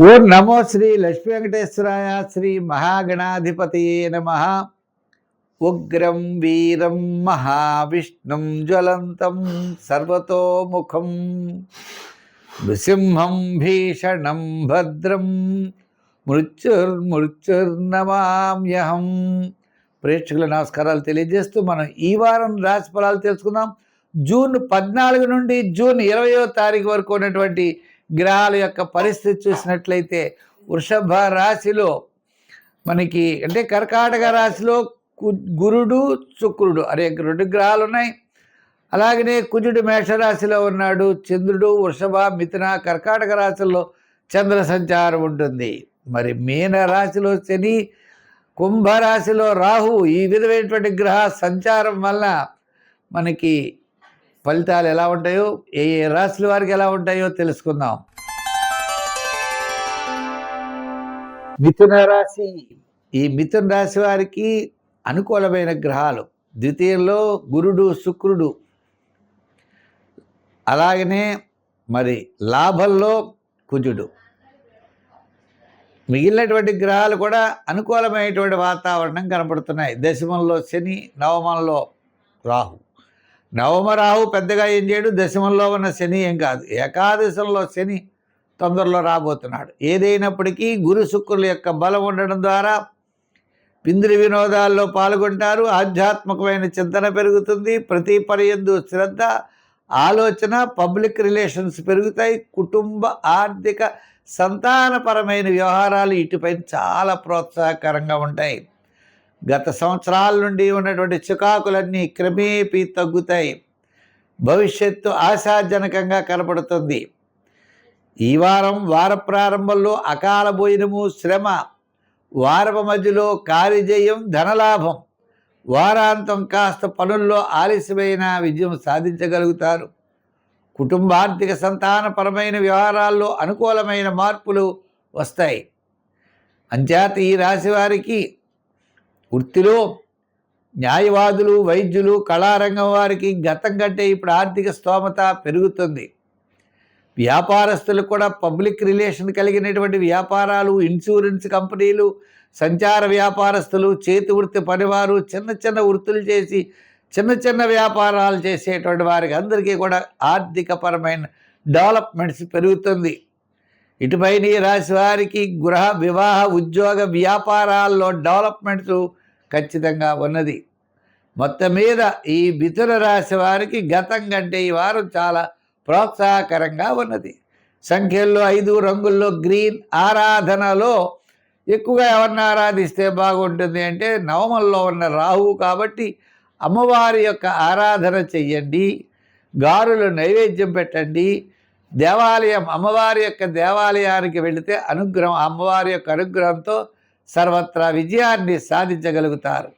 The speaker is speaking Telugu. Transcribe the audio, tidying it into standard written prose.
ఓం నమో శ్రీ లక్ష్మీ వెంకటేశ్వరాయ. శ్రీ మహాగణాధిపతయే నమః. ఉగ్రం వీరం మహావిష్ణుం జ్వలంతం సర్వతోముఖం నృసింహం భీషణం భద్రం మృత్యుర్నమామ్యహం. ప్రేక్షకుల నమస్కారాలు తెలియజేస్తూ మనం ఈ వారం రాశి ఫలాలు తెలుసుకుందాం. జూన్ 14 నుండి జూన్ 20వ తారీఖు వరకు ఉన్నటువంటి గ్రహాల యొక్క పరిస్థితి చూసినట్లయితే వృషభ రాశిలో మనకి అంటే కర్కాటక రాశిలో గురుడు శుక్రుడు అనే 2 గ్రహాలు ఉన్నాయి. అలాగనే కుజుడు మేషరాశిలో ఉన్నాడు. చంద్రుడు వృషభ మిథున కర్కాటక రాశుల్లో చంద్ర సంచారం ఉంటుంది. మరి మీన రాశిలో శని, కుంభరాశిలో రాహు, ఈ విధమైనటువంటి గ్రహ సంచారం వల్ల మనకి ఫలితాలు ఎలా ఉంటాయో, ఏ ఏ రాశుల వారికి ఎలా ఉంటాయో తెలుసుకుందాం. మిథున రాశి. ఈ మిథున రాశి వారికి అనుకూలమైన గ్రహాలు ద్వితీయంలో గురుడు శుక్రుడు, అలాగనే మరి లాభంలో కుజుడు. మిగిలినటువంటి గ్రహాలు కూడా అనుకూలమైనటువంటి వాతావరణం కనపడుతున్నాయి. దశమంలో శని, నవమంలో రాహు. నవమ రాహు పెద్దగా ఏం చేయడు, దశమంలో ఉన్న శని ఏం కాదు. ఏకాదశంలో శని తొందరలో రాబోతున్నాడు. ఏదైనప్పటికీ గురు శుక్రుల యొక్క బలం ఉండడం ద్వారా పిందిరి వినోదాల్లో పాల్గొంటారు. ఆధ్యాత్మికమైన చింతన పెరుగుతుంది. ప్రతి పనియందు శ్రద్ధ, ఆలోచన, పబ్లిక్ రిలేషన్స్ పెరుగుతాయి. కుటుంబ, ఆర్థిక, సంతానపరమైన వ్యవహారాలు ఇటుపై చాలా ప్రోత్సాహకరంగా ఉంటాయి. గత సంవత్సరాల నుండి ఉన్నటువంటి చికాకులన్నీ క్రమేపీ తగ్గుతాయి. భవిష్యత్తు ఆశాజనకంగా కనపడుతుంది. ఈ వార ప్రారంభంలో అకాల భోజనము, శ్రమ, వారపు మధ్యలో కార్యజయం, ధనలాభం. వారాంతం కాస్త పనుల్లో ఆలస్యమైన విజయం సాధించగలుగుతారు. కుటుంబార్థిక, సంతానపరమైన వ్యవహారాల్లో అనుకూలమైన మార్పులు వస్తాయి. అంచేత ఈ రాశి వారికి వృత్తిలో న్యాయవాదులు, వైద్యులు, కళారంగం వారికి గతం కంటే ఇప్పుడు ఆర్థిక స్తోమత పెరుగుతుంది. వ్యాపారస్తులకు కూడా పబ్లిక్ రిలేషన్ కలిగినటువంటి వ్యాపారాలు, ఇన్సూరెన్స్ కంపెనీలు, సంచార వ్యాపారస్తులు, చేతి వృత్తి పనివారు, చిన్న చిన్న వృత్తులు చేసి చిన్న చిన్న వ్యాపారాలు చేసేటువంటి వారికి అందరికీ కూడా ఆర్థికపరమైన డెవలప్మెంట్స్ పెరుగుతుంది. ఇటుపైన ఈ రాశి వారికి గృహ, వివాహ, ఉద్యోగ, వ్యాపారాల్లో డెవలప్మెంట్స్ ఖచ్చితంగా ఉన్నది. మొత్తం మీద ఈ మిథున రాశి వారికి గతం కంటే ఈ వారం చాలా ప్రోత్సాహకరంగా ఉన్నది. సంఖ్యల్లో 5, రంగుల్లో గ్రీన్. ఆరాధనలో ఎక్కువగా ఎవరిని ఆరాధిస్తే బాగుంటుంది అంటే నవమంలో ఉన్న రాహువు కాబట్టి అమ్మవారి యొక్క ఆరాధన చెయ్యండి. గారులు నైవేద్యం పెట్టండి. దేవాలయం, అమ్మవారి యొక్క దేవాలయానికి వెళితే అమ్మవారి యొక్క అనుగ్రహంతో సర్వత్రా విజయాన్ని సాధించగలుగుతారు.